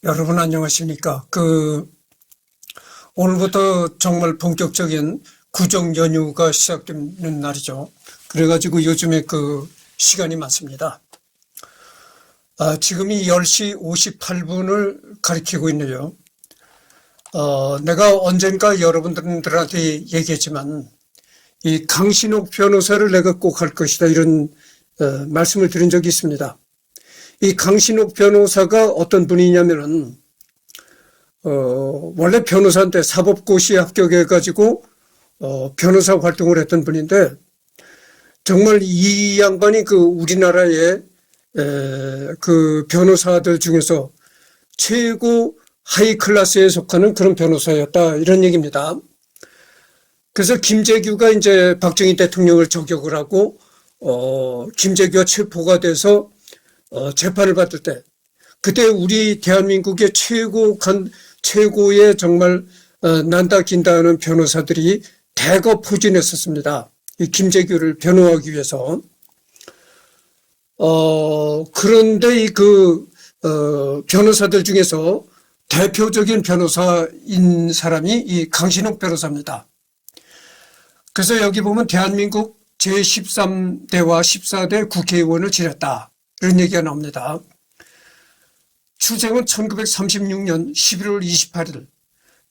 여러분 안녕하십니까? 오늘부터 정말 본격적인 구정 연휴가 시작되는 날이죠. 그래가지고 요즘에 시간이 많습니다. 지금이 10시 58분을 가리키고 있네요. 내가 언젠가 여러분들한테 얘기했지만 이 강신옥 변호사를 내가 꼭 할 것이다 이런 말씀을 드린 적이 있습니다. 이 강신옥 변호사가 어떤 분이냐면은 원래 변호사인데 사법고시에 합격해가지고 변호사 활동을 했던 분인데 정말 이 양반이 우리나라의 변호사들 중에서 최고 하이 클래스에 속하는 그런 변호사였다 이런 얘기입니다. 그래서 김재규가 이제 박정희 대통령을 저격을 하고 김재규가 체포가 돼서 재판을 받을 때 그때 우리 대한민국의 최고의 정말 난다 긴다 하는 변호사들이 대거 포진했었습니다. 이 김재규를 변호하기 위해서. 그런데 변호사들 중에서 대표적인 변호사인 사람이 이 강신옥 변호사입니다. 그래서 여기 보면 대한민국 제13대와 14대 국회의원을 지냈다. 이런 얘기가 나옵니다. 출생은 1936년 11월 28일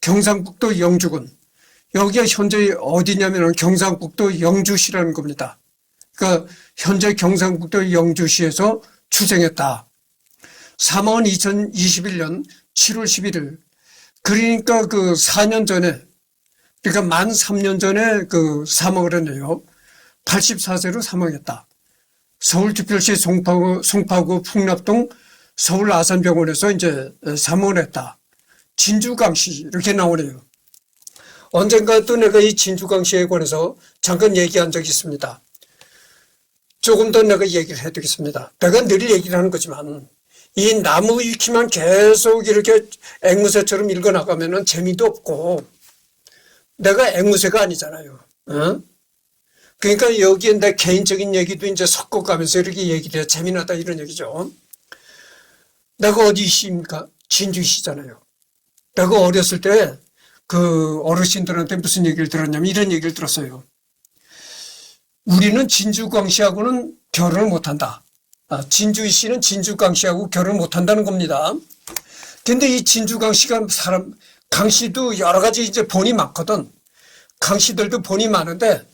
경상북도 영주군. 여기가 현재 어디냐면 경상북도 영주시라는 겁니다. 그러니까 현재 경상북도 영주시에서 출생했다. 사망은 2021년 7월 11일. 그러니까 4년 전에, 그러니까 만 3년 전에 사망을 했네요. 84세로 사망했다. 서울특별시 송파구 풍납동 서울아산병원에서 이제 사망을 했다. 진주강씨 이렇게 나오네요. 언젠가 또 내가 이 진주강씨에 관해서 잠깐 얘기한 적이 있습니다. 조금 더 내가 얘기를 해드리겠습니다. 내가 늘 얘기를 하는 거지만 이 나무 위키만 계속 이렇게 앵무새처럼 읽어나가면 재미도 없고 내가 앵무새가 아니잖아요. 그러니까 여기에 내 개인적인 얘기도 이제 섞어가면서 이렇게 얘기를 해야 재미나다 이런 얘기죠. 내가 어디시입니까? 진주시잖아요. 내가 어렸을 때 어르신들한테 무슨 얘기를 들었냐면 이런 얘기를 들었어요. 우리는 진주광씨하고는 결혼을 못한다. 진주시는 진주광씨하고 결혼을 못한다는 겁니다. 근데 이 진주광씨가 강씨도 여러 가지 이제 본이 많거든. 강씨들도 본이 많은데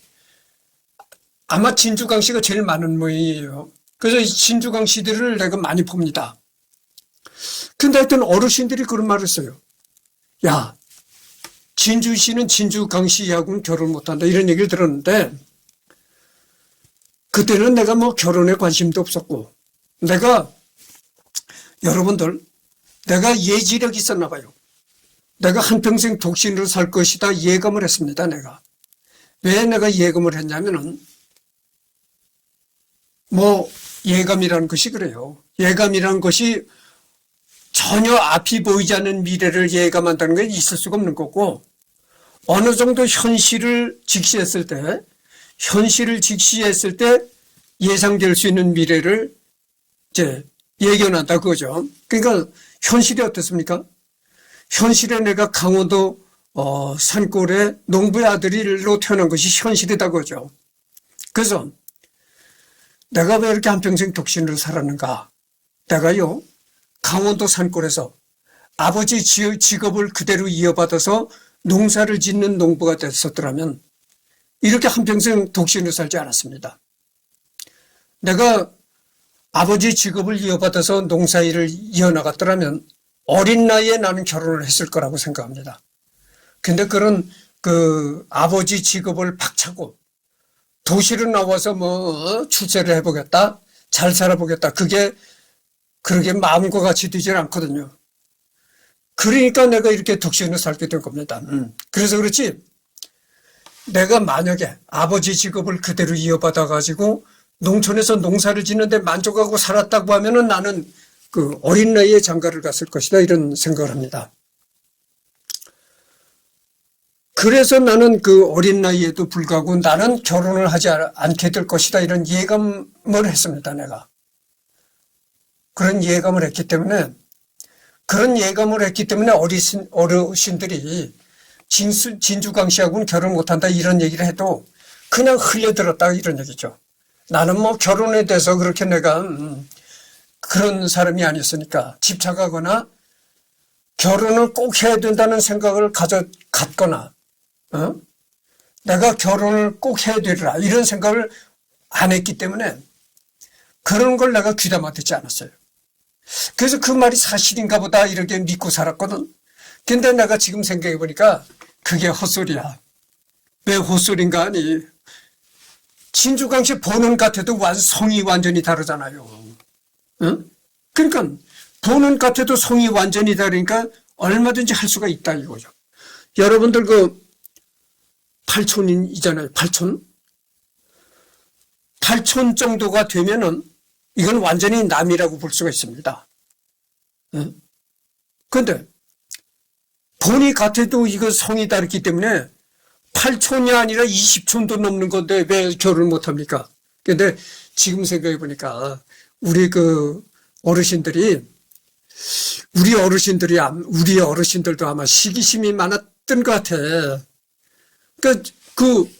아마 진주강씨가 제일 많은 모양이에요. 그래서 이 진주강씨들을 내가 많이 봅니다. 근데 하여튼 어르신들이 그런 말을 했어요. 야, 진주시는 진주강씨하고는 결혼 못한다. 이런 얘기를 들었는데 그때는 내가 결혼에 관심도 없었고 여러분들 내가 예지력이 있었나 봐요. 내가 한평생 독신으로 살 것이다 예감을 했습니다. 왜 내가 예감을 했냐면은 예감이라는 것이 그래요. 예감이라는 것이 전혀 앞이 보이지 않는 미래를 예감한다는 게 있을 수가 없는 거고 어느 정도 현실을 직시했을 때 예상될 수 있는 미래를 이제 예견한다 그거죠. 그러니까 현실이 어떻습니까? 현실에 내가 강원도 산골에 농부의 아들로 태어난 것이 현실이다 그거죠. 그래서 내가 왜 이렇게 한평생 독신으로 살았는가? 내가요, 강원도 산골에서 아버지 직업을 그대로 이어받아서 농사를 짓는 농부가 됐었더라면 이렇게 한평생 독신으로 살지 않았습니다. 내가 아버지 직업을 이어받아서 농사일을 이어나갔더라면 어린 나이에 나는 결혼을 했을 거라고 생각합니다. 근데 그런 아버지 직업을 박차고 도시로 나와서 출세를 해보겠다, 잘 살아보겠다. 그게 그렇게 마음과 같이 되질 않거든요. 그러니까 내가 이렇게 독신으로 살게 된 겁니다. 그래서 그렇지, 내가 만약에 아버지 직업을 그대로 이어받아가지고 농촌에서 농사를 짓는데 만족하고 살았다고 하면은 나는 어린 나이에 장가를 갔을 것이다. 이런 생각을 합니다. 그래서 나는 어린 나이에도 불구하고 나는 결혼을 하지 않게 될 것이다. 이런 예감을 했습니다. 내가. 그런 예감을 했기 때문에 그런 예감을 했기 때문에 어르신들이 진주강 씨하고는 결혼 못한다 이런 얘기를 해도 그냥 흘려들었다 이런 얘기죠. 나는 뭐 결혼에 대해서 그렇게 내가 그런 사람이 아니었으니까 집착하거나 결혼을 꼭 해야 된다는 생각을 갖거나 내가 결혼을 꼭 해야 되리라 이런 생각을 안 했기 때문에 그런 걸 내가 귀담아 듣지 않았어요. 그래서 그 말이 사실인가 보다 이렇게 믿고 살았거든. 근데 내가 지금 생각해 보니까 그게 헛소리야. 왜 헛소리인가 하니 진주강 씨 보는 같아도 성이 완전히 다르잖아요. 응? 그러니까 보는 같아도 성이 완전히 다르니까 얼마든지 할 수가 있다 이거죠. 여러분들 그 팔촌이잖아요. 팔촌 정도가 되면은 이건 완전히 남이라고 볼 수가 있습니다. 그런데 본이 같아도 이거 성이 다르기 때문에 8촌이 아니라 20촌도 넘는 건데 왜 결혼을 못합니까? 근데 지금 생각해 보니까 우리 그 어르신들이 우리 어르신들도 아마 시기심이 많았던 것 같아. 그러니까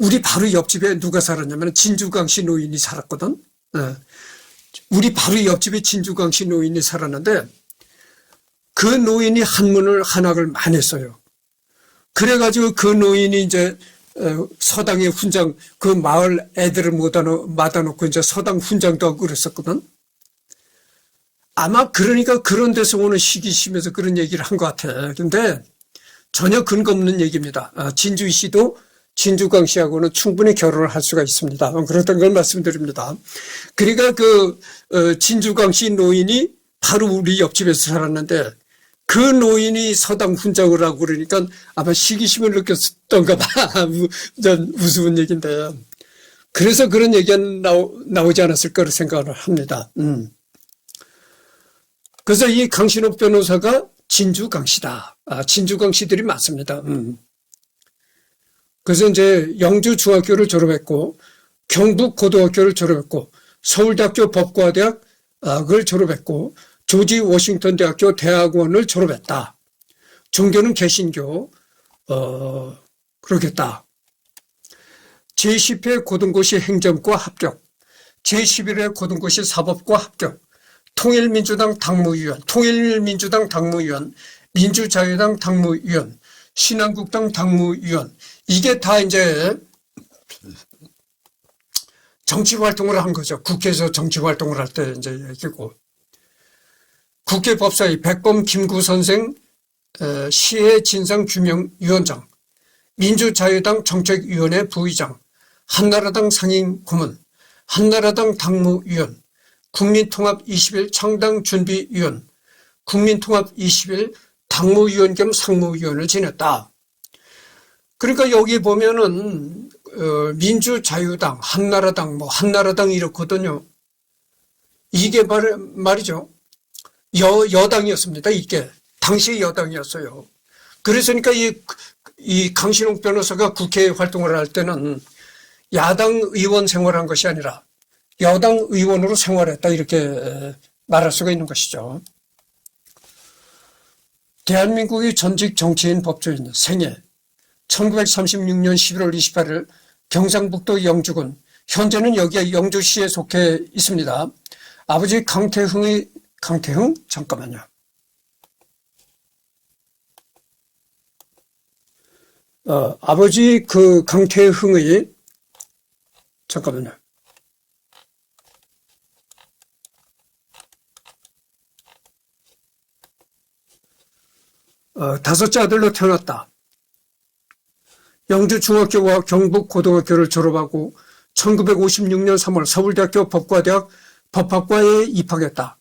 우리 바로 옆집에 누가 살았냐면 진주강 씨 노인이 살았거든. 우리 바로 옆집에 진주강 씨 노인이 살았는데 그 노인이 한학을 많이 했어요. 그래가지고 그 노인이 이제 서당의 훈장, 그 마을 애들을 맞아놓고 이제 서당 훈장도 하고 그랬었거든. 아마 그러니까 그런 데서 오는 시기심에서 그런 얘기를 한 것 같아. 근데 전혀 근거 없는 얘기입니다. 진주희 씨도 진주강 씨하고는 충분히 결혼을 할 수가 있습니다. 그렇다는 걸 말씀드립니다. 그러니까 진주강 씨 노인이 바로 우리 옆집에서 살았는데 그 노인이 서당 훈장을 하고 그러니까 아마 시기심을 느꼈던가 봐. 우스운 얘기인데. 그래서 그런 얘기가 나오지 않았을 거라 생각을 합니다. 그래서 이 강신옥 변호사가 진주강 씨다. 진주강 씨들이 많습니다. 그래서 이제 영주 중학교를 졸업했고 경북 고등학교를 졸업했고 서울대학교 법과대학을 졸업했고 조지 워싱턴 대학교 대학원을 졸업했다. 종교는 개신교, 그러겠다. 제10회 고등고시 행정과 합격, 제11회 고등고시 사법과 합격, 통일민주당 당무위원, 민주자유당 당무위원, 신한국당 당무위원, 이게 다 이제 정치활동을 한 거죠. 국회에서 정치활동을 할 때 이제 얘기고. 국회법사위 백범 김구 선생 시해 진상규명위원장, 민주자유당 정책위원회 부의장, 한나라당 상임 고문, 한나라당 당무위원, 국민통합 20일 창당준비위원, 국민통합 20일 당무위원 겸 상무위원을 지냈다. 그러니까 여기 보면은 민주자유당, 한나라당 이렇거든요. 이게 말이죠. 여당이었습니다. 이게 당시 여당이었어요. 그래서니까 이 강신옥 변호사가 국회 활동을 할 때는 야당 의원 생활한 것이 아니라 여당 의원으로 생활했다 이렇게 말할 수가 있는 것이죠. 대한민국의 전직 정치인 법조인 생애 1936년 11월 28일 경상북도 영주군, 현재는 여기에 영주시에 속해 있습니다. 아버지 잠깐만요. 아버지 강태흥의 잠깐만요. 다섯째 아들로 태어났다. 영주 중학교와 경북 고등학교를 졸업하고 1956년 3월 서울대학교 법과대학 법학과에 입학했다.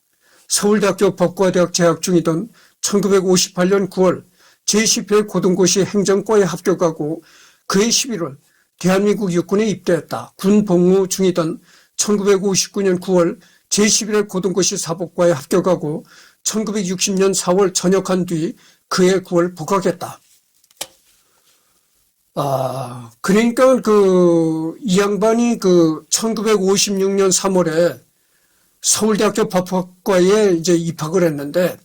서울대학교 법과대학 재학 중이던 1958년 9월 제10회 고등고시 행정과에 합격하고 그해 11월 대한민국 육군에 입대했다. 군 복무 중이던 1959년 9월 제11회 고등고시 사법과에 합격하고 1960년 4월 전역한 뒤 그해 9월 복학했다. 그러니까 이 양반이 1956년 3월에 서울대학교 법학과에 이제 입학을 했는데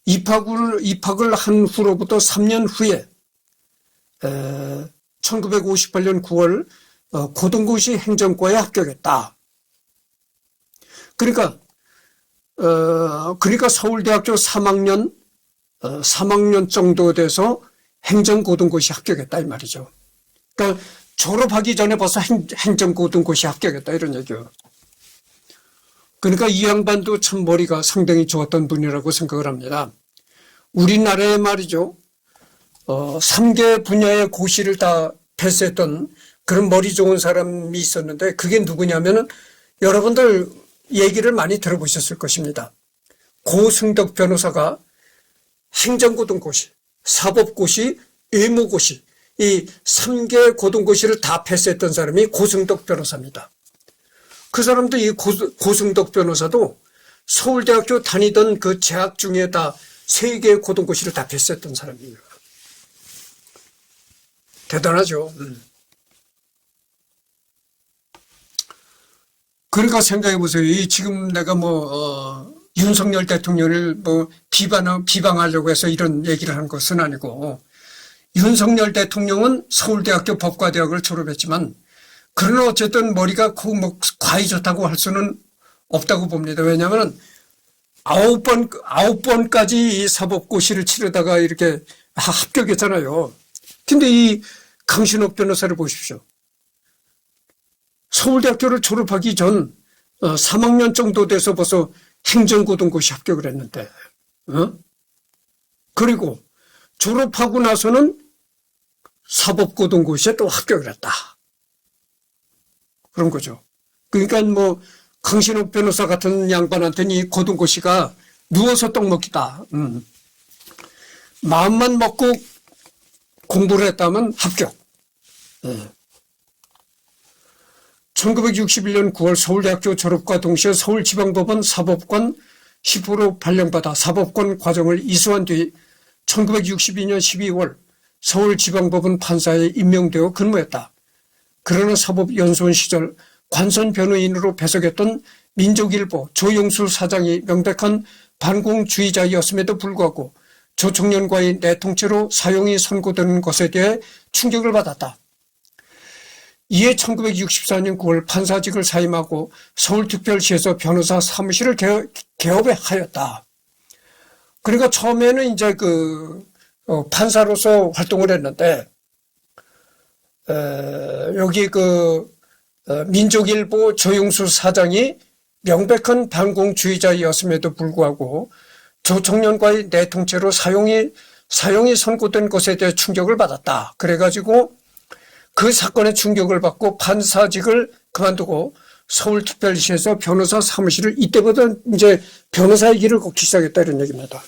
입학을 한 후로부터 3년 후에 1958년 9월 고등고시 행정과에 합격했다. 그러니까 서울대학교 3학년 정도 돼서 행정고등고시 합격했다 이 말이죠. 그러니까 졸업하기 전에 벌써 행정고등고시 합격했다 이런 얘기예요. 그러니까 이 양반도 참 머리가 상당히 좋았던 분이라고 생각을 합니다. 우리나라에 말이죠. 3개 분야의 고시를 다 패스했던 그런 머리 좋은 사람이 있었는데 그게 누구냐면은 여러분들 얘기를 많이 들어보셨을 것입니다. 고승덕 변호사가 행정고등고시, 사법고시, 의무고시 이 3개 고등고시를 다 패스했던 사람이 고승덕 변호사입니다. 그 사람도 이 고승덕 변호사도 서울대학교 다니던 그 재학 중에 다 3개의 고등고시를 다 패스했던 사람이에요. 대단하죠. 그러니까 생각해 보세요. 지금 내가 윤석열 대통령을 비방하려고 해서 이런 얘기를 한 것은 아니고, 윤석열 대통령은 서울대학교 법과대학을 졸업했지만, 그러나 어쨌든 머리가 과히 좋다고 할 수는 없다고 봅니다. 왜냐하면 9번까지 이 사법고시를 치르다가 이렇게 합격했잖아요. 근데 이 강신옥 변호사를 보십시오. 서울대학교를 졸업하기 전 3학년 정도 돼서 벌써 행정고등고시 합격을 했는데, 그리고 졸업하고 나서는 사법고등고시에 또 합격을 했다. 그런 거죠. 그러니까 강신옥 변호사 같은 양반한테는 이 고등고시가 누워서 떡 먹기다. 마음만 먹고 공부를 했다면 합격. 1961년 9월 서울대학교 졸업과 동시에 서울지방법원 사법관 10호로 발령받아 사법관 과정을 이수한 뒤 1962년 12월 서울지방법원 판사에 임명되어 근무했다. 그러나 사법연수원 시절 관선 변호인으로 배석했던 민족일보 조영수 사장이 명백한 반공주의자였음에도 불구하고 조청년과의 내통죄로 사형이 선고되는 것에 대해 충격을 받았다. 이에 1964년 9월 판사직을 사임하고 서울특별시에서 변호사 사무실을 개업하였다. 그러니까 처음에는 이제 판사로서 활동을 했는데, 여기 민족일보 조영수 사장이 명백한 반공주의자였음에도 불구하고 조청년과의 내통죄로 사형이 선고된 것에 대해 충격을 받았다. 그래가지고 그 사건에 충격을 받고 판사직을 그만두고 서울특별시에서 변호사 사무실을 이때부터 이제 변호사의 길을 걷기 시작했다 이런 얘기입니다.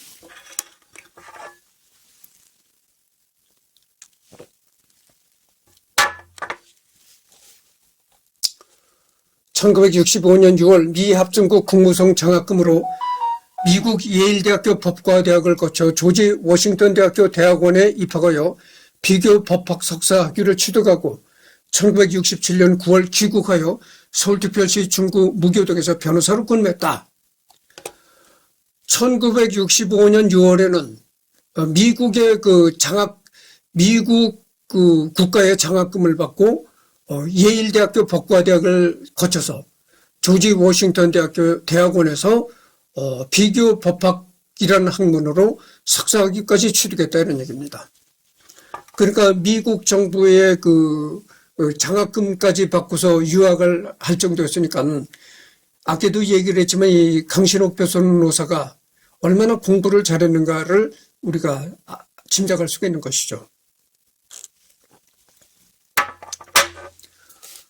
(1965년 6월) 미 합중국 국무성 장학금으로 미국 예일대학교 법과대학을 거쳐 조지 워싱턴 대학교 대학원에 입학하여 비교 법학 석사 학위를 취득하고 1967년 9월 귀국하여 서울특별시 중구 무교동에서 변호사로 근무했다. 1965년 6월에는 미국의 미국 국가의 장학금을 받고 예일대학교 법과대학을 거쳐서 조지 워싱턴 대학교 대학원에서 비교 법학이라는 학문으로 석사학위까지 취득했다 이런 얘기입니다. 그러니까 미국 정부의 장학금까지 받고서 유학을 할 정도였으니까, 아까도 얘기를 했지만 이 강신옥 변호사가 얼마나 공부를 잘했는가를 우리가 짐작할 수가 있는 것이죠.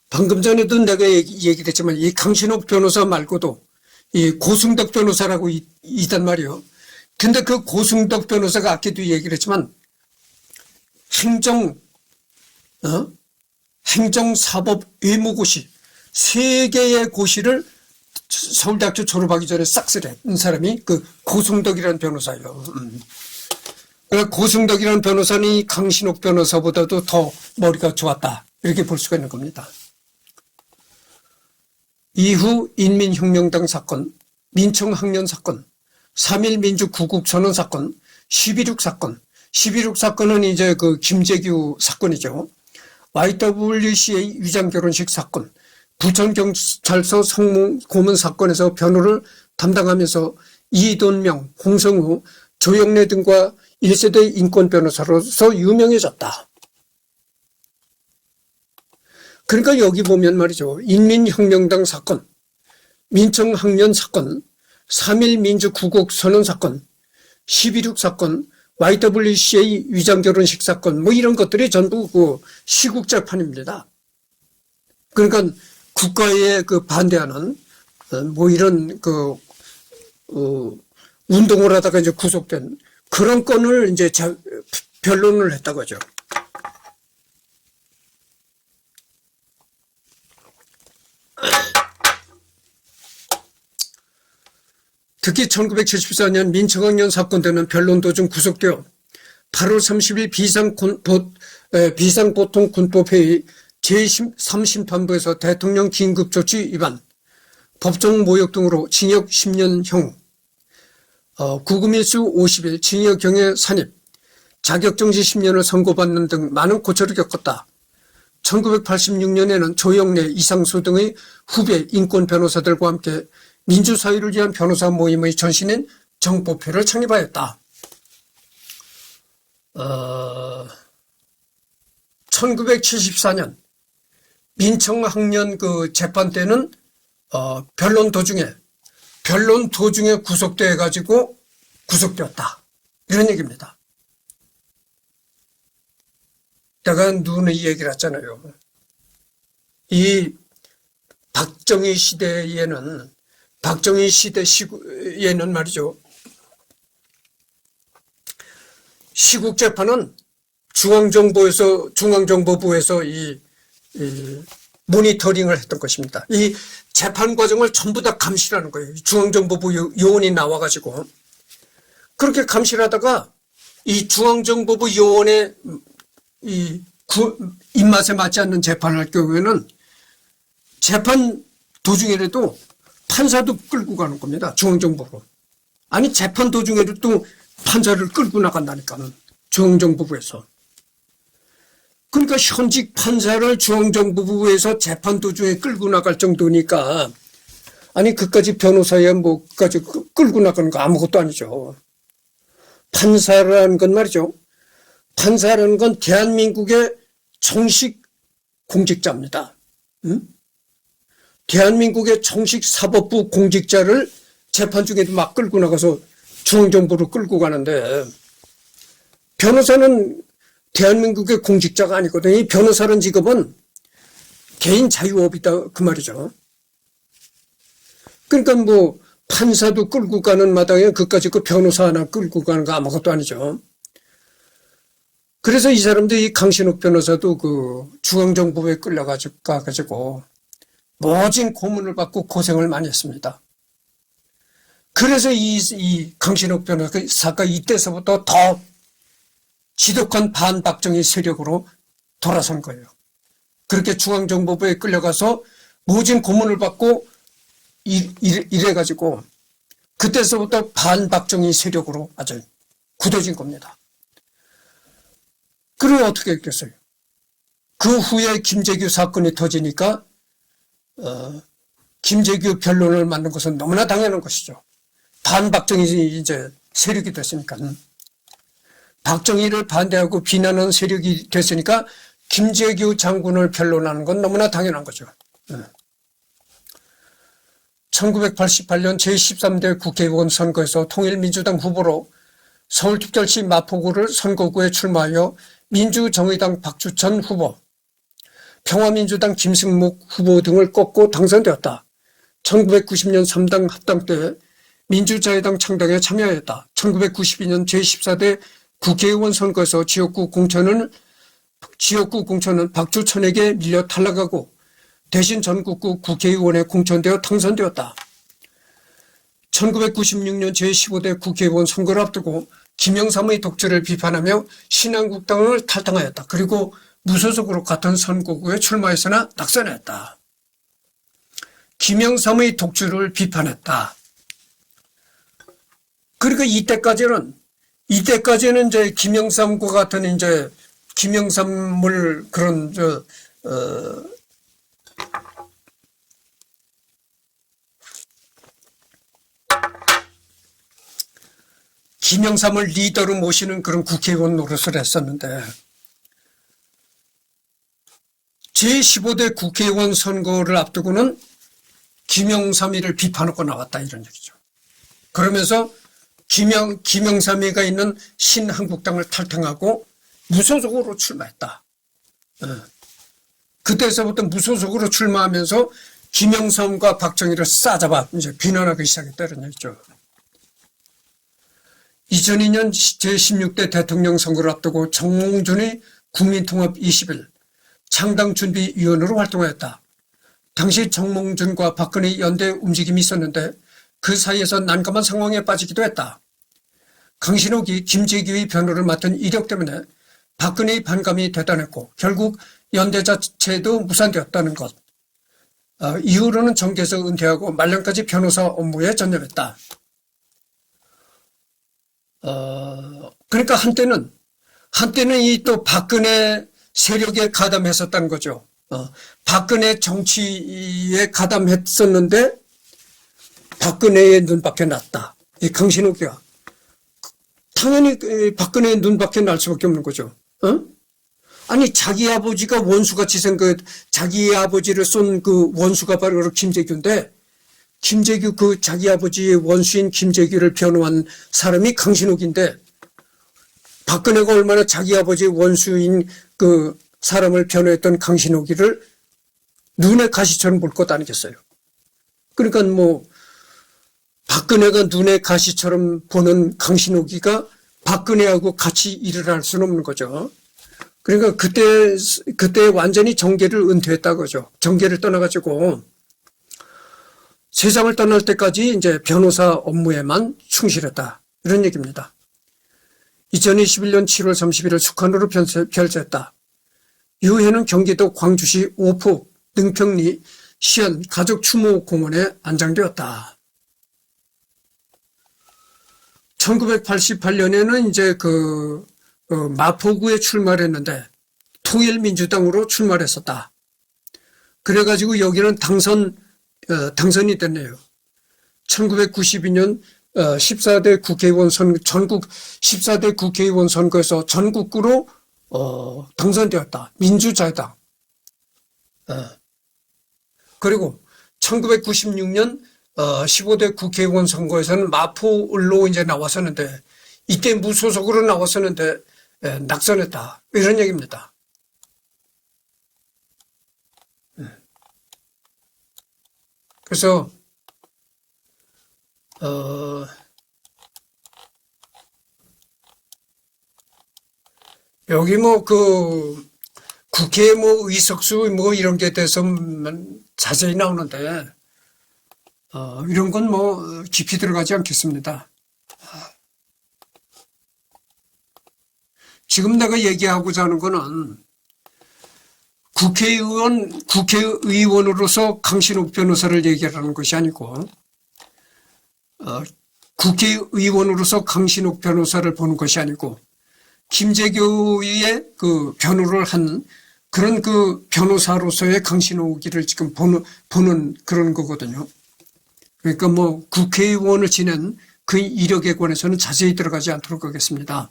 방금 전에도 내가 얘기를 했지만 이 강신옥 변호사 말고도 이 고승덕 변호사라고 있단 말이에요. 근데 그 고승덕 변호사가 아까도 얘기를 했지만 행정사법 의무고시 3개의 고시를 서울대학교 졸업하기 전에 싹 쓸은 사람이 그 고승덕이라는 변호사예요. 고승덕이라는 변호사는 이 강신옥 변호사보다도 더 머리가 좋았다 이렇게 볼 수가 있는 겁니다. 이후 인민혁명당 사건, 민청학년 사건, 3.1 민주 구국 선언 사건, 12.6 사건. 12.6 사건은 이제 그 김재규 사건이죠. YWCA 위장 결혼식 사건, 부천경찰서 성문 고문 사건에서 변호를 담당하면서 이돈명, 홍성우, 조영래 등과 1세대 인권 변호사로서 유명해졌다. 그러니까 여기 보면 말이죠. 인민혁명당 사건, 민청학년 사건, 3.1 민주구국 선언 사건, 12.6 사건, YWCA 위장결혼식 사건, 뭐 이런 것들이 전부 그 시국재판입니다. 그러니까 국가에 그 반대하는 뭐 이런 그 운동을 하다가 이제 구속된 그런 건을 이제 변론을 했다고 하죠. 특히 1974년 민청학년 사건 때는 변론 도중 구속되어 8월 30일 비상보통군법회의 제3심판부에서 대통령 긴급조치 위반, 법정 모욕 등으로 징역 10년형, 구금일수 50일, 징역형에 산입, 자격정지 10년을 선고받는 등 많은 고초를 겪었다. 1986년에는 조영래, 이상수 등의 후배 인권 변호사들과 함께 민주사회를 위한 변호사 모임의 전신인 정보표를 창립하였다. 1974년 민청학년 그 재판 때는 변론 도중에 구속돼 가지고 구속되었다. 이런 얘기입니다. 내가 누누이 얘기를 했잖아요. 이 박정희 시대에는 말이죠. 시국재판은 중앙정보부에서 이 모니터링을 했던 것입니다. 이 재판 과정을 전부 다 감시하는 거예요. 중앙정보부 요원이 나와가지고 그렇게 감시를 하다가 이 중앙정보부 요원의 이 입맛에 맞지 않는 재판을 할 경우에는 재판 도중에라도 판사도 끌고 가는 겁니다. 중앙정보부로. 아니 재판 도중에도 또 판사를 끌고 나간다니까는 중앙정보부에서. 그러니까 현직 판사를 중앙정보부에서 재판 도중에 끌고 나갈 정도니까 아니 그까지 변호사야 뭐까지 끌고 나가는 거 아무것도 아니죠. 판사라는 건 말이죠. 판사라는 건 대한민국의 정식 공직자입니다. 응? 대한민국의 정식 사법부 공직자를 재판 중에도 막 끌고 나가서 중앙정부로 끌고 가는데 변호사는 대한민국의 공직자가 아니거든요. 이 변호사라는 직업은 개인 자유업이다 그 말이죠. 그러니까 뭐 판사도 끌고 가는 마당에 그까지 그 변호사 하나 끌고 가는 거 아무것도 아니죠. 그래서 이 사람들이 이 강신욱 변호사도 그 중앙정보부에 끌려가지고 모진 고문을 받고 고생을 많이 했습니다. 그래서 이 강신욱 변호사가 이때서부터 더 지독한 반박정희 세력으로 돌아선 거예요. 그렇게 중앙정보부에 끌려가서 모진 고문을 받고 이래가지고 그때서부터 반박정희 세력으로 아주 굳어진 겁니다. 그럼 어떻게 했겠어요? 그 후에 김재규 사건이 터지니까 김재규 변론을 만든 것은 너무나 당연한 것이죠. 반박정희 이제 세력이 됐으니까. 박정희를 반대하고 비난하는 세력이 됐으니까 김재규 장군을 변론하는 건 너무나 당연한 거죠. 1988년 제13대 국회의원 선거에서 통일민주당 후보로 서울특별시 마포구를 선거구에 출마하여 민주정의당 박주천 후보, 평화민주당 김승목 후보 등을 꺾고 당선되었다. 1990년 3당 합당 때 민주자유당 창당에 참여하였다. 1992년 제14대 국회의원 선거에서 지역구 공천은 박주천에게 밀려 탈락하고 대신 전국구 국회의원에 공천되어 당선되었다. 1996년 제15대 국회의원 선거를 앞두고 김영삼의 독재를 비판하며 신한국당을 탈당하였다. 그리고 무소속으로 같은 선거구에 출마했으나 낙선했다. 김영삼의 독주를 비판했다. 그러니까 이때까지는 이제 김영삼과 같은 이제 김영삼을 그런 김영삼을 리더로 모시는 그런 국회의원 노릇을 했었는데 제15대 국회의원 선거를 앞두고는 김영삼이를 비판하고 나왔다 이런 얘기죠. 그러면서 김영삼이가 있는 신한국당을 탈퇴하고 무소속으로 출마했다. 그때서부터 무소속으로 출마하면서 김영삼과 박정희를 싸잡아 이제 비난하기 시작했다 이런 얘기죠. 2002년 제16대 대통령 선거를 앞두고 정몽준이 국민통합 20일 창당준비위원으로 활동하였다. 당시 정몽준과 박근혜 연대 움직임이 있었는데 그 사이에서 난감한 상황에 빠지기도 했다. 강신옥이 김재규의 변호를 맡은 이력 때문에 박근혜의 반감이 대단했고 결국 연대 자체도 무산되었다는 것. 이후로는 정계에서 은퇴하고 말년까지 변호사 업무에 전념했다. 그러니까 한때는 이 또 박근혜 세력에 가담했었다는 거죠. 박근혜 정치에 가담했었는데 박근혜의 눈밖에 났다. 이 강신옥이야. 당연히 박근혜의 눈밖에 날 수밖에 없는 거죠. 아니 자기 아버지가 원수같이 자기 아버지를 쏜 그 원수가 바로 김재규인데 김재규 그 자기 아버지의 원수인 김재규를 변호한 사람이 강신옥인데 박근혜가 얼마나 자기 아버지의 원수인 그 사람을 변호했던 강신옥이를 눈에 가시처럼 볼 것 아니겠어요. 그러니까 뭐 박근혜가 눈에 가시처럼 보는 강신옥이가 박근혜하고 같이 일을 할 수는 없는 거죠. 그러니까 그때 완전히 정계를 은퇴했다 그죠. 정계를 떠나가지고 세상을 떠날 때까지 이제 변호사 업무에만 충실했다. 이런 얘기입니다. 2021년 7월 31일 숙한으로 별세했다. 이후에는 경기도 광주시 오포 능평리 시안 가족추모공원에 안장되었다. 1988년에는 이제 마포구에 출마를 했는데 통일민주당으로 출마를 했었다. 그래가지고 여기는 당선이 됐네요. 1992년 14대 국회의원 전국 14대 국회의원 선거에서 전국구로 당선되었다. 민주자유당. 그리고 1996년 15대 국회의원 선거에서는 마포을로 이제 나왔었는데 이때 무소속으로 나왔었는데 낙선했다. 이런 얘기입니다. 그래서 여기 국회 의석수 이런 게 대해서 자세히 나오는데 이런 건 깊이 들어가지 않겠습니다. 지금 내가 얘기하고자 하는 거는 국회의원으로서 강신옥 변호사를 얘기하는 것이 아니고 국회의원으로서 강신옥 변호사를 보는 것이 아니고 김재규의 그 변호를 한 그런 그 변호사로서의 강신옥이를 지금 보는 그런 거거든요. 그러니까 국회의원을 지낸 그 이력에 관해서는 자세히 들어가지 않도록 하겠습니다.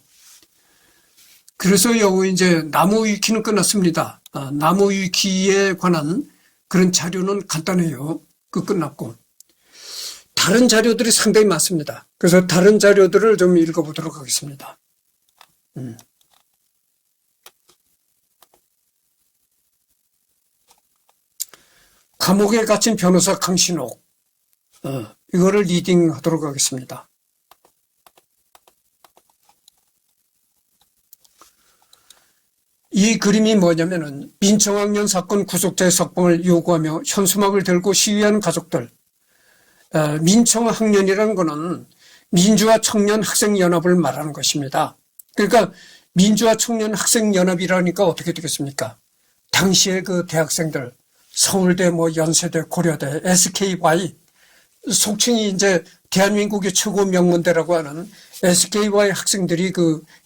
그래서 여기 이제 나무 위키는 끝났습니다. 나무 위키에 관한 그런 자료는 간단해요. 끝났고. 다른 자료들이 상당히 많습니다. 그래서 다른 자료들을 좀 읽어보도록 하겠습니다. 감옥에 갇힌 변호사 강신옥. 이거를 리딩하도록 하겠습니다. 이 그림이 뭐냐면은 민청학년 사건 구속자의 석방을 요구하며 현수막을 들고 시위하는 가족들. 민청학년이라는 거는 민주화 청년 학생연합을 말하는 것입니다. 그러니까 민주화 청년 학생연합이라니까 어떻게 되겠습니까? 당시에 그 대학생들, 서울대, 연세대, 고려대, SKY, 속칭이 이제 대한민국의 최고 명문대라고 하는 SKY 학생들이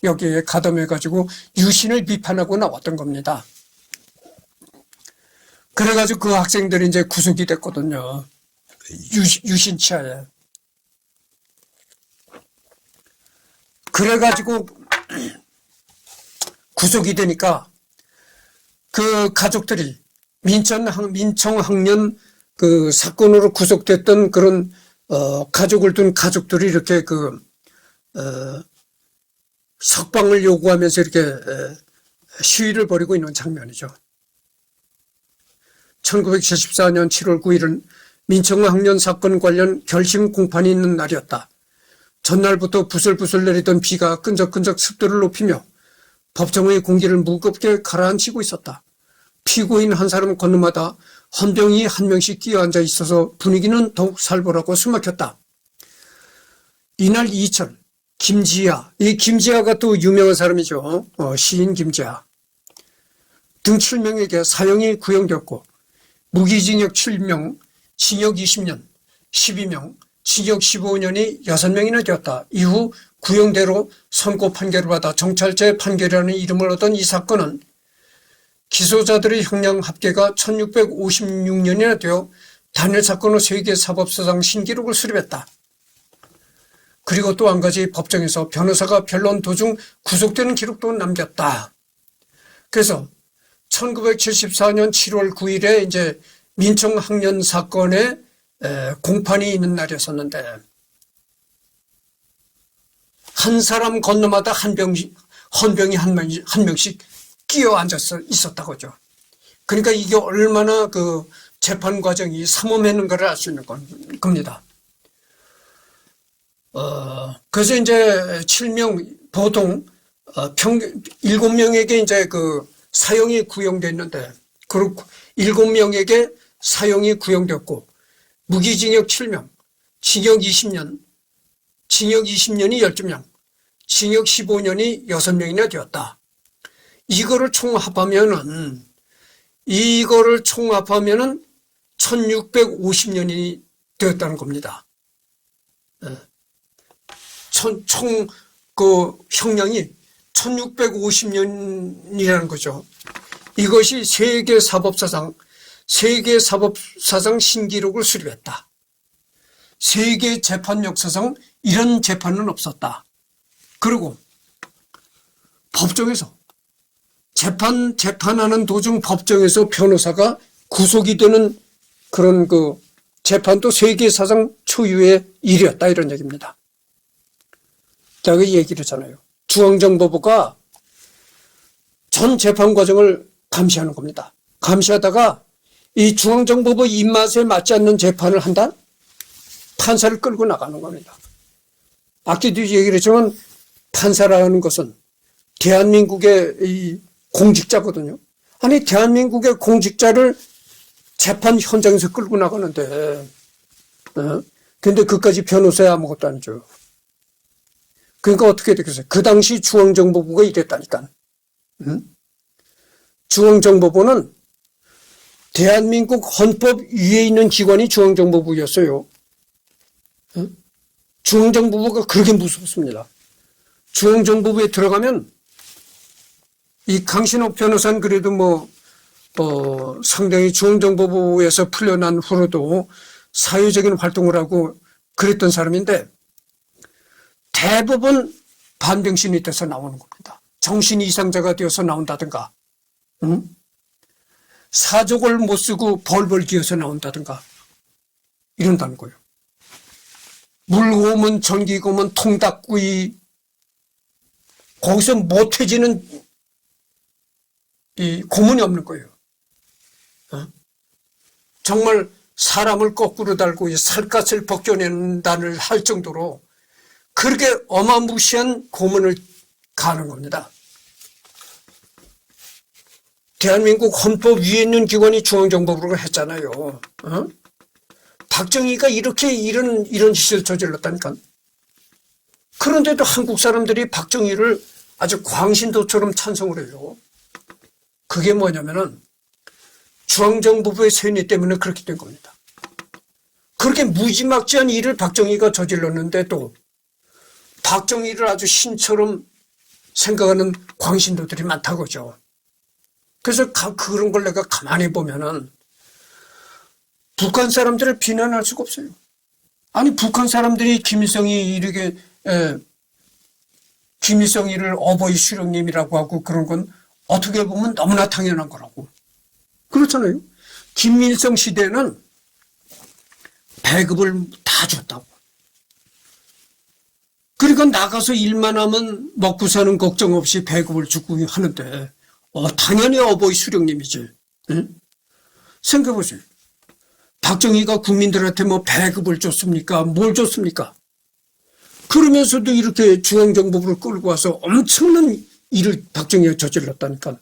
여기에 가담해가지고 유신을 비판하고 나왔던 겁니다. 그래가지고 그 학생들이 이제 구속이 됐거든요. 유신 치하에. 그래가지고 구속이 되니까 그 가족들이 민청학년 그 사건으로 구속됐던 그런 가족을 둔 가족들이 이렇게 석방을 요구하면서 이렇게 시위를 벌이고 있는 장면이죠. 1974년 7월 9일은 민청학년 사건 관련 결심 공판이 있는 날이었다. 전날부터 부슬부슬 내리던 비가 끈적끈적 습도를 높이며 법정의 공기를 무겁게 가라앉히고 있었다. 피고인 한 사람 건너마다 헌병이 한 명씩 끼어앉아 있어서 분위기는 더욱 살벌하고 숨막혔다. 이날 이철, 김지하, 이 김지하가 또 유명한 사람이죠. 시인 김지하. 등 7명에게 사형이 구형되었고 무기징역 7명, 징역 20년, 12명, 징역 15년이 6명이나 되었다. 이후 구형대로 선고 판결을 받아 정찰제 판결이라는 이름을 얻은 이 사건은 기소자들의 형량 합계가 1656년이나 되어 단일 사건으로 세계 사법사상 신기록을 수립했다. 그리고 또 한 가지 법정에서 변호사가 변론 도중 구속되는 기록도 남겼다. 그래서 1974년 7월 9일에 이제 민청학년 사건에 공판이 있는 날이었었는데 한 사람 건너마다 헌병이 한 명씩 끼어 앉아서 있었다고죠. 그러니까 이게 얼마나 그 재판 과정이 삼엄했는가를 알 수 있는 겁니다. 그래서 이제 7명, 보통 7명에게 이제 그 사형이 구형됐는데, 그리고 7명에게 사형이 구형됐고, 무기징역 7명, 징역 20년, 징역 20년이 12명, 징역 15년이 6명이나 되었다. 이거를 총합하면은 1650년이 되었다는 겁니다. 총 형량이 1650년이라는 거죠. 이것이 세계 사법사상 신기록을 수립했다. 세계 재판 역사상 이런 재판은 없었다. 그리고 법정에서 재판하는 도중 법정에서 변호사가 구속이 되는 그런 재판도 세계 사상 초유의 일이었다, 이런 얘기입니다. 제가 얘기를 했잖아요. 중앙정보부가 전 재판 과정을 감시하는 겁니다. 감시하다가 이 중앙정보부 입맛에 맞지 않는 재판을 한다? 판사를 끌고 나가는 겁니다. 아까도 얘기를 했지만 판사라는 것은 대한민국의 이 공직자거든요. 아니, 대한민국의 공직자를 재판 현장에서 끌고 나가는데, 근데 그까지 변호사야 아무것도 아니죠. 그러니까 어떻게 되겠어요? 그 당시 중앙정보부가 이랬다니까. 중앙정보부는 대한민국 헌법 위에 있는 기관이 중앙정보부였어요. 중앙정보부가 그렇게 무섭습니다. 중앙정보부에 들어가면 이 강신옥 변호사는 그래도 상당히 중앙정보부에서 풀려난 후로도 사회적인 활동을 하고 그랬던 사람인데 대부분 반병신이 돼서 나오는 겁니다. 정신 이상자가 되어서 나온다든가, 사족을 못 쓰고 벌벌 기어서 나온다든가 이런다는 거예요. 물고문, 전기고문, 통닭구이, 거기서 못해지는 이 고문이 없는 거예요. 정말 사람을 거꾸로 달고 살갗을 벗겨낸다를 할 정도로 그렇게 어마무시한 고문을 가는 겁니다. 대한민국 헌법 위에 있는 기관이 중앙정보부가 했잖아요. 박정희가 이렇게 이런 짓을 저질렀다니까. 그런데도 한국 사람들이 박정희를 아주 광신도처럼 찬송을 해요. 그게 뭐냐면은 중앙정보부의 쇠뇌 때문에 그렇게 된 겁니다. 그렇게 무지막지한 일을 박정희가 저질렀는데도 박정희를 아주 신처럼 생각하는 광신도들이 많다고죠. 그래서 그런 걸 내가 가만히 보면은 북한 사람들을 비난할 수가 없어요. 아니 북한 사람들이 김일성이 이렇게 김일성이를 어버이 수령님이라고 하고 그런 건 어떻게 보면 너무나 당연한 거라고. 그렇잖아요. 김일성 시대는 배급을 다 줬다고. 그러니까 나가서 일만 하면 먹고 사는 걱정 없이 배급을 주고 하는데 당연히 어버이 수령님이지. 응? 생각해보세요. 박정희가 국민들한테 뭐 배급을 줬습니까? 뭘 줬습니까? 그러면서도 이렇게 중앙정부를 끌고 와서 엄청난 일을 박정희가 저질렀다니까.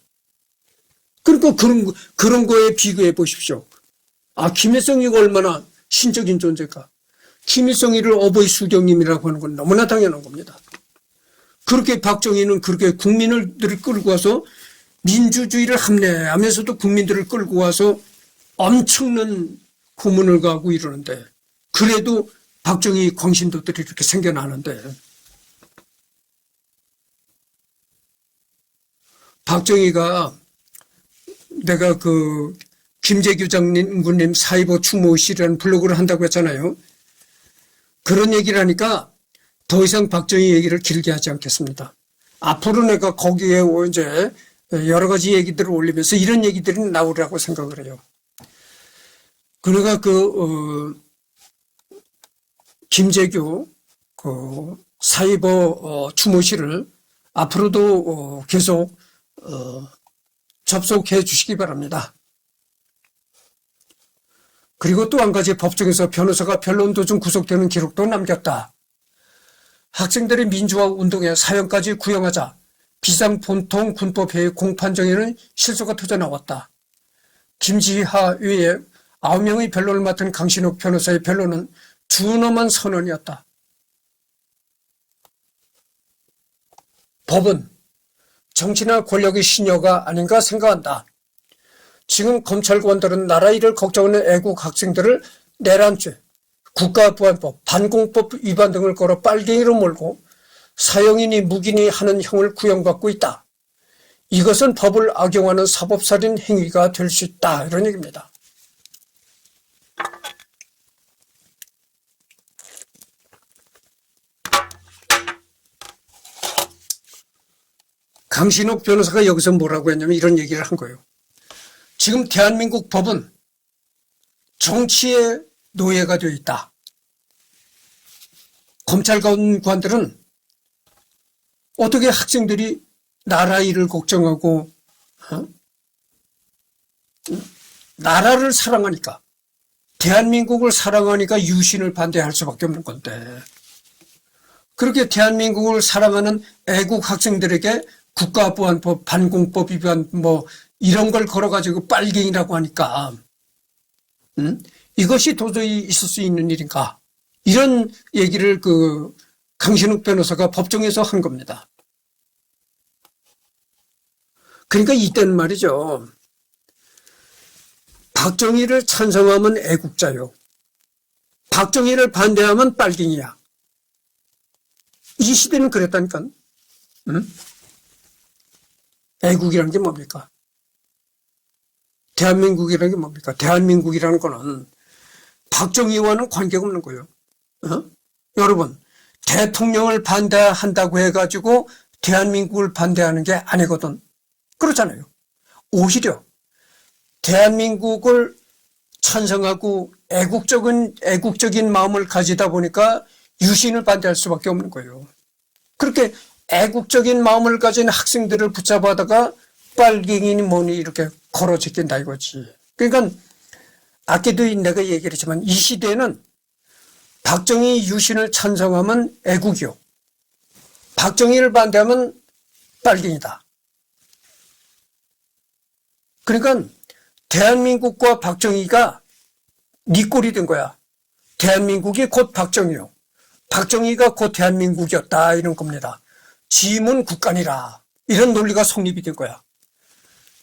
그러니까 그런 거에 비교해 보십시오. 김일성이가 얼마나 신적인 존재일까. 김일성이를 어버이 수령님이라고 하는 건 너무나 당연한 겁니다. 그렇게 박정희는 그렇게 국민들을 끌고 와서 민주주의를 합리화하면서도 국민들을 끌고 와서 엄청난 고문을 가고 이러는데 그래도 박정희 광신도들이 이렇게 생겨나는데 박정희가 내가 김재규 장군님 4.25 추모실이라는 블로그를 한다고 했잖아요. 그런 얘기를 하니까 더 이상 박정희 얘기를 길게 하지 않겠습니다. 앞으로 내가 거기에 이제 여러 가지 얘기들을 올리면서 이런 얘기들이 나오리라고 생각을 해요. 그러니까 김재규 4.25 추모실을 앞으로도 계속 접속해 주시기 바랍니다. 그리고 또 한 가지 법정에서 변호사가 변론 도중 구속되는 기록도 남겼다. 학생들의 민주화 운동에 사형까지 구형하자 비상본통 군법회의 공판정에는 실소가 터져 나왔다. 김지하 외에 9명의 변론을 맡은 강신욱 변호사의 변론은 준엄한 선언이었다. 법은 정치나 권력의 신여가 아닌가 생각한다. 지금 검찰관들은 나라 일을 걱정하는 애국 학생들을 내란죄, 국가보안법, 반공법 위반 등을 걸어 빨갱이로 몰고 사형이니 무기니 하는 형을 구형받고 있다. 이것은 법을 악용하는 사법살인 행위가 될 수 있다. 이런 얘기입니다. 강신욱 변호사가 여기서 뭐라고 했냐면 이런 얘기를 한 거예요. 지금 대한민국 법은 정치의 노예가 되어 있다. 검찰관들은 어떻게 학생들이 나라 일을 걱정하고 나라를 사랑하니까 대한민국을 사랑하니까 유신을 반대할 수밖에 없는 건데 그렇게 대한민국을 사랑하는 애국 학생들에게 국가보안법, 반공법 위반 이런 걸 걸어가지고 빨갱이라고 하니까 이것이 도저히 있을 수 있는 일인가 이런 얘기를 강신욱 변호사가 법정에서 한 겁니다. 그러니까 이때는 말이죠. 박정희를 찬성하면 애국자요. 박정희를 반대하면 빨갱이야. 이 시대는 그랬다니까. 애국이라는 게 뭡니까? 대한민국이라는 게 뭡니까? 대한민국이라는 거는 박정희와는 관계가 없는 거예요. 여러분, 대통령을 반대한다고 해가지고 대한민국을 반대하는 게 아니거든. 그렇잖아요. 오히려 대한민국을 찬성하고 애국적인 마음을 가지다 보니까 유신을 반대할 수밖에 없는 거예요. 그렇게 애국적인 마음을 가진 학생들을 붙잡아다가 빨갱이니 뭐니 이렇게 걸어제낀다 이거지. 그러니까 아까도 내가 얘기를 했지만 이 시대는 박정희 유신을 찬성하면 애국이요. 박정희를 반대하면 빨갱이다. 그러니까 대한민국과 박정희가 네 꼴이 된 거야. 대한민국이 곧 박정희요. 박정희가 곧 대한민국이었다 이런 겁니다. 지임은 국간이라 이런 논리가 성립이 된 거야.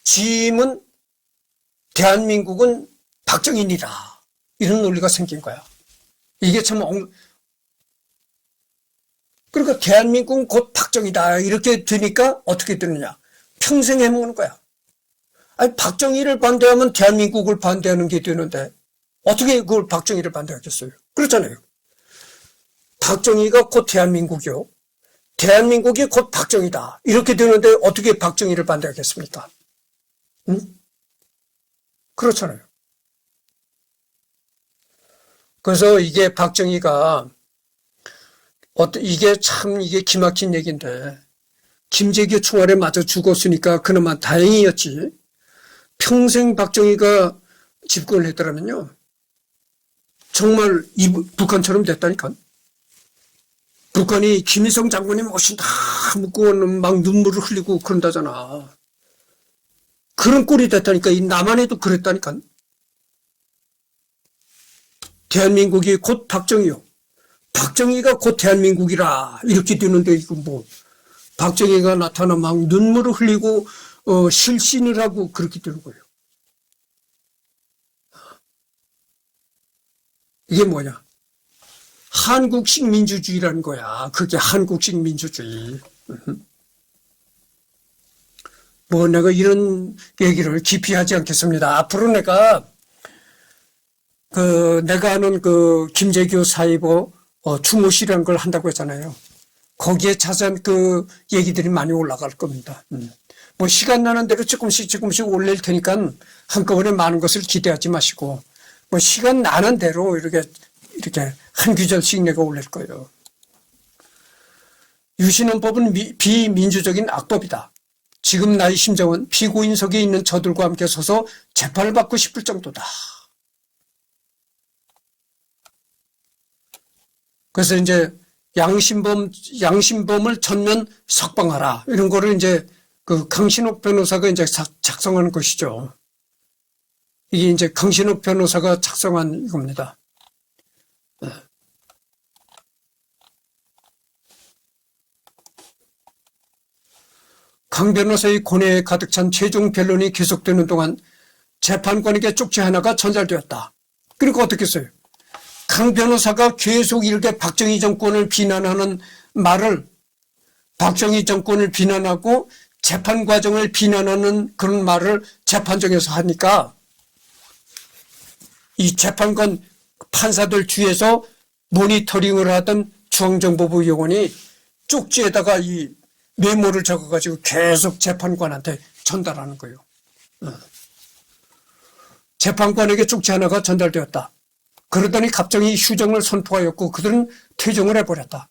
지임은 대한민국은 박정희니라 이런 논리가 생긴 거야. 이게 참, 그러니까 대한민국은 곧 박정희다. 이렇게 되니까 어떻게 되느냐. 평생 해먹는 거야. 아니, 박정희를 반대하면 대한민국을 반대하는 게 되는데, 어떻게 그걸 박정희를 반대하겠어요? 그렇잖아요. 박정희가 곧 대한민국이요. 대한민국이 곧 박정희다. 이렇게 되는데 어떻게 박정희를 반대하겠습니까? 응? 그렇잖아요. 그래서 이게 박정희가 이게 참 이게 기막힌 얘기인데 김재규 총알에 맞아 죽었으니까 그나마 다행이었지. 평생 박정희가 집권을 했더라면요. 정말 북한처럼 됐다니까. 북한이 김일성 장군이 멋있다 묻고는 막 눈물을 흘리고 그런다잖아. 그런 꼴이 됐다니까. 이 남한에도 그랬다니까. 대한민국이 곧 박정희요. 박정희가 곧 대한민국이라 이렇게 되는데 이거 뭐 박정희가 나타나 막 눈물을 흘리고 실신을 하고 그렇게 되는 거예요. 이게 뭐냐? 한국식 민주주의라는 거야. 그게 한국식 민주주의. 뭐 내가 이런 얘기를 깊이 하지 않겠습니다. 앞으로 내가 아는 김재규 사이버 추모시라는 걸 한다고 했잖아요. 거기에 자세한 얘기들이 많이 올라갈 겁니다. 뭐 시간 나는 대로 조금씩 올릴 테니까 한꺼번에 많은 것을 기대하지 마시고 뭐 시간 나는 대로 이렇게 한 구절씩 내가 올릴 거예요. 유신헌법은 비민주적인 악법이다. 지금 나의 심정은 피고인석에 있는 저들과 함께 서서 재판을 받고 싶을 정도다. 그래서 이제 양심범을 전면 석방하라. 이런 거를 이제 강신욱 변호사가 이제 작성한 것이죠. 이게 이제 강신욱 변호사가 작성한 이겁니다. 강 변호사의 고뇌에 가득 찬 최종 변론이 계속되는 동안 재판관에게 쪽지 하나가 전달되었다. 그러니까 어떻게 했어요? 강 변호사가 계속 이렇게 박정희 정권을 비난하는 말을 박정희 정권을 비난하고 재판 과정을 비난하는 그런 말을 재판정에서 하니까 이 재판관 판사들 뒤에서 모니터링을 하던 중앙정보부 요원이 쪽지에다가 이 메모를 적어가지고 계속 재판관한테 전달하는 거예요. 재판관에게 쪽지 하나가 전달되었다. 그러더니 갑자기 휴정을 선포하였고 그들은 퇴정을 해버렸다.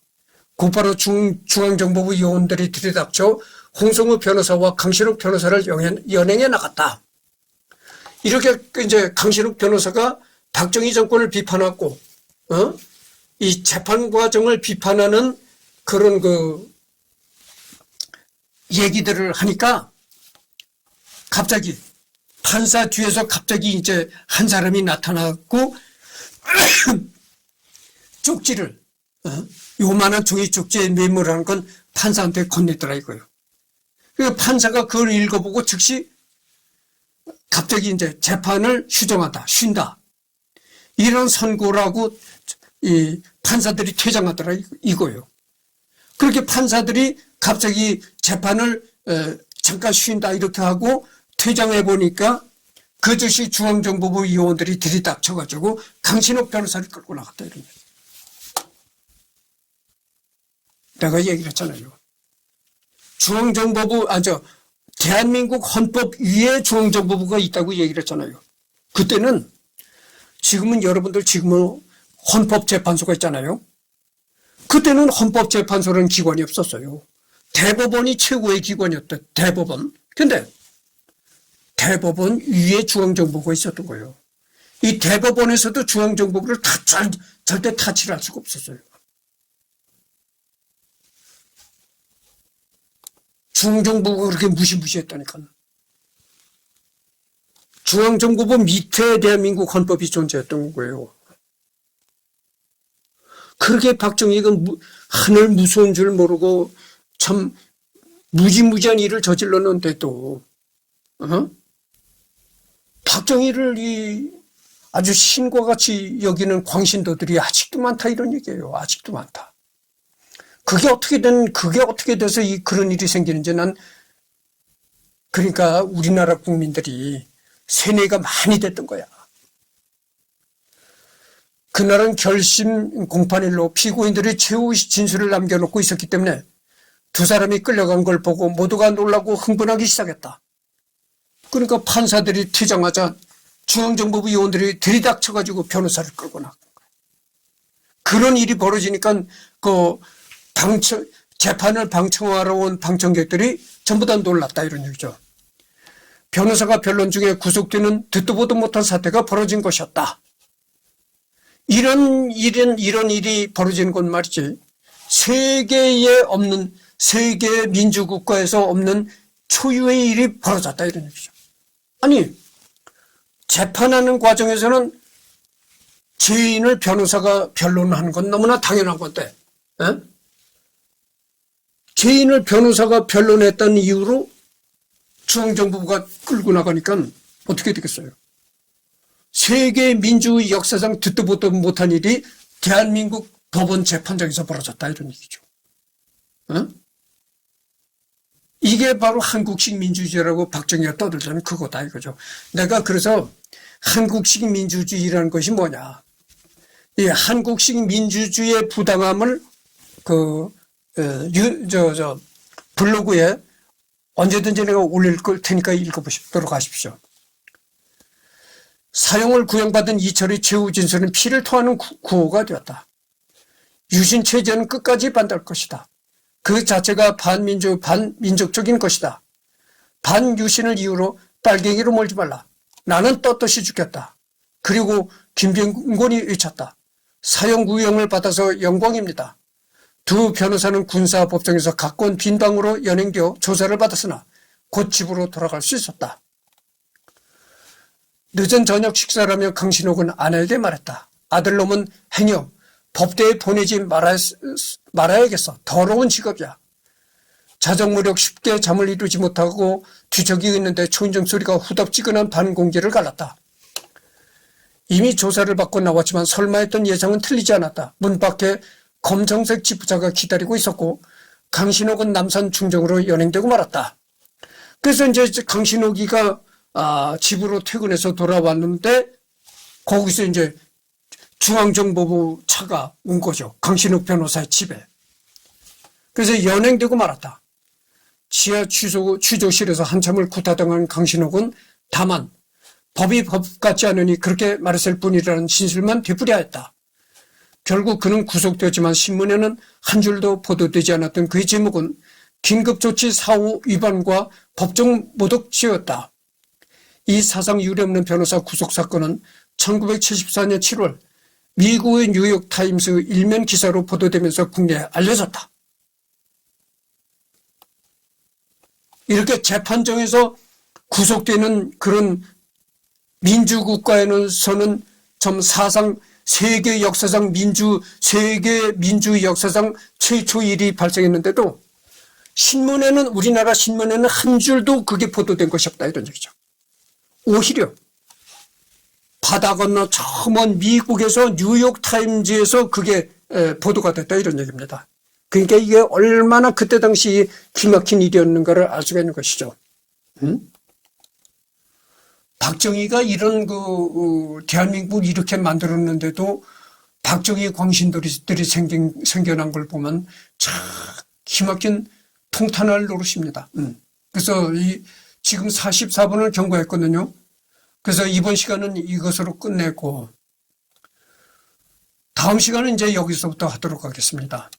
곧바로 중앙정보부 요원들이 들이닥쳐 홍성우 변호사와 강신욱 변호사를 연행해 나갔다. 이렇게 이제 강신욱 변호사가 박정희 정권을 비판하고 이 재판 과정을 비판하는 그런 얘기들을 하니까 갑자기 판사 뒤에서 갑자기 이제 한 사람이 나타났고 쪽지를 요만한 종이 쪽지에 메모를 하는 건 판사한테 건넸더라 이거예요. 그래서 판사가 그걸 읽어보고 즉시 갑자기 이제 재판을 휴정한다, 쉰다. 이런 선고라고 이 판사들이 퇴장하더라 이거예요. 그렇게 판사들이 갑자기 재판을 잠깐 쉰다 이렇게 하고 퇴장해 보니까 그 즉시 중앙정보부 요원들이 들이닥쳐가지고 강신욱 변호사를 끌고 나갔다 이런 거예요. 내가 얘기를 했잖아요. 대한민국 헌법 위에 중앙정보부가 있다고 얘기를 했잖아요. 그때는 지금은 헌법재판소가 있잖아요. 그때는 헌법재판소라는 기관이 없었어요. 대법원이 최고의 기관이었대. 대법원. 근데 대법원 위에 중앙정보부가 있었던 거예요. 이 대법원에서도 중앙정보부를 절대 타치를 할 수가 없었어요. 중앙정보부가 그렇게 무시무시했다니까. 중앙정보부 밑에 대한민국 헌법이 존재했던 거예요. 그렇게 박정희가 하늘 무서운 줄 모르고 참 무지무지한 일을 저질렀는데도 박정희를 아주 신과 같이 여기는 광신도들이 아직도 많다 이런 얘기예요. 아직도 많다. 그게 어떻게 돼서 그런 일이 생기는지 그러니까 우리나라 국민들이 세뇌가 많이 됐던 거야. 그날은 결심 공판일로 피고인들이 최후 진술을 남겨놓고 있었기 때문에 두 사람이 끌려간 걸 보고 모두가 놀라고 흥분하기 시작했다. 그러니까 판사들이 퇴장하자 중앙정보부 요원들이 들이닥쳐가지고 변호사를 끌고 나간 거야. 그런 일이 벌어지니까 재판을 방청하러 온 방청객들이 전부 다 놀랐다 이런 얘기죠. 변호사가 변론 중에 구속되는 듣도 보도 못한 사태가 벌어진 것이었다. 이런 일이 벌어지는 건 말이지. 세계 민주국가에서 없는 초유의 일이 벌어졌다 이런 얘기죠. 아니, 재판하는 과정에서는 죄인을 변호사가 변론하는 건 너무나 당연한 건데, 죄인을 변호사가 변론했다는 이유로 중앙정부가 끌고 나가니까 어떻게 되겠어요? 세계 민주의 역사상 듣도 보도 못한 일이 대한민국 법원 재판장에서 벌어졌다 이런 얘기죠. 이게 바로 한국식 민주주의라고 박정희가 떠들자는 그거다 이거죠. 내가 그래서 한국식 민주주의라는 것이 뭐냐. 이 한국식 민주주의의 부당함을 블로그에 언제든지 내가 올릴 테니까 읽어보도록 하십시오. 사형을 구형받은 이철의 최후 진술은 피를 토하는 구호가 되었다. 유신 체제는 끝까지 반대할 것이다. 그 자체가 반민족적인 것이다. 반유신을 이유로 빨갱이로 몰지 말라. 나는 떳떳이 죽겠다. 그리고 김병곤이 외쳤다. 사형 구형을 받아서 영광입니다. 두 변호사는 군사법정에서 갖고 온 빈방으로 연행되어 조사를 받았으나 곧 집으로 돌아갈 수 있었다. 늦은 저녁 식사라며 강신옥은 아내에게 말했다. 아들놈은 행여 법대에 보내지 말아야겠어. 더러운 직업이야. 자정무력 쉽게 잠을 이루지 못하고 뒤척이고 있는데 초인종 소리가 후덥지근한 반공기를 갈랐다. 이미 조사를 받고 나왔지만 설마 했던 예상은 틀리지 않았다. 문 밖에 검정색 지프차가 기다리고 있었고 강신옥은 남산 중정으로 연행되고 말았다. 그래서 이제 강신옥이가 집으로 퇴근해서 돌아왔는데 거기서 이제 중앙정보부 차가 온 거죠. 강신옥 변호사의 집에. 그래서 연행되고 말았다. 지하 취조실에서 한참을 구타당한 강신옥은 다만 법이 법 같지 않으니 그렇게 말했을 뿐이라는 진술만 되풀이하였다. 결국 그는 구속되었지만 신문에는 한 줄도 보도되지 않았던 그의 제목은 긴급조치 사후 위반과 법정 모독죄였다. 이 사상 유례없는 변호사 구속 사건은 1974년 7월 미국의 뉴욕타임스 일면 기사로 보도되면서 국내에 알려졌다. 이렇게 재판정에서 구속되는 그런 민주국가에서는 좀 세계 민주 역사상 최초 일이 발생했는데도 우리나라 신문에는 한 줄도 그게 보도된 것이 없다 이런 얘기죠. 오히려 바다 건너 저 먼 미국에서 뉴욕타임즈에서 그게 보도가 됐다 이런 얘기입니다. 그러니까 이게 얼마나 그때 당시 기막힌 일이었는가를 알 수가 있는 것이죠. 박정희가 이런 대한민국을 이렇게 만들었는데도 박정희 광신들이 생겨난 걸 보면 참 기막힌 통탄할 노릇입니다. 그래서 지금 44분을 경과했거든요. 그래서 이번 시간은 이것으로 끝내고 다음 시간은 이제 여기서부터 하도록 하겠습니다.